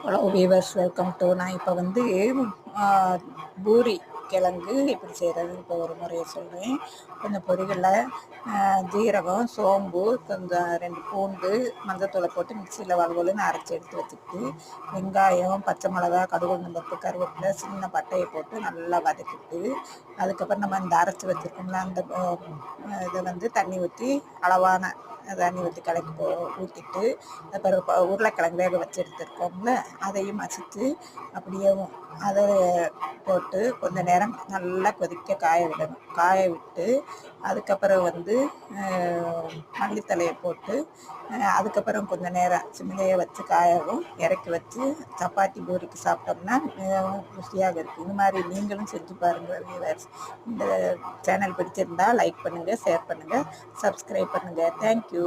Hello viewers, welcome to. நான் இப்போ வந்து பூரி கிழங்கு எப்படி செய்கிறதுன்னு இப்போ ஒரு முறையை சொல்கிறேன். கொஞ்சம் பொரிகளில் ஜீரகம், சோம்பு, கொஞ்சம் 2 பூண்டு, மஞ்சத்தூளை போட்டு மிக்சியில் வலுவலுன்னு அரைச்சி எடுத்து வச்சுக்கிட்டு, வெங்காயம், பச்சை மிளகா, கடுகு, உளுந்தம்பருப்பு, கருவேப்பிலை, சின்ன பட்டையை போட்டு நல்லா வதக்கிட்டு, அதுக்கப்புறம் நம்ம இந்த அரைச்சி வச்சுருக்கோம்ல அந்த இதை வந்து தண்ணி ஊற்றி அளவான தண்ணி ஊற்றி கலக்கி ஊற்றிட்டு, அப்புறம் உருளைக்கிழங்கு வேக வச்சு எடுத்துருக்கோம்ல அதையும் மசித்து அப்படியே அதை போட்டு கொஞ்ச நேரம் நல்லா கொதிக்க காய விடணும். காய விட்டு அதுக்கப்புறம் வந்து மல்லித்தலையை போட்டு அதுக்கப்புறம் கொஞ்சம் நேரம் சிம்மிலேயே வச்சு காயவும் இறக்கி வச்சு சப்பாத்தி பூரிக்கு சாப்பிட்டோம்னா மிகவும் ருசியாக இருக்குது. இது மாதிரி நீங்களும் செஞ்சு பாருங்கள் வியூவர்ஸ். இந்த சேனல் பிடிச்சிருந்தா லைக் பண்ணுங்கள், ஷேர் பண்ணுங்கள், சப்ஸ்கிரைப் பண்ணுங்கள். தேங்க்யூ.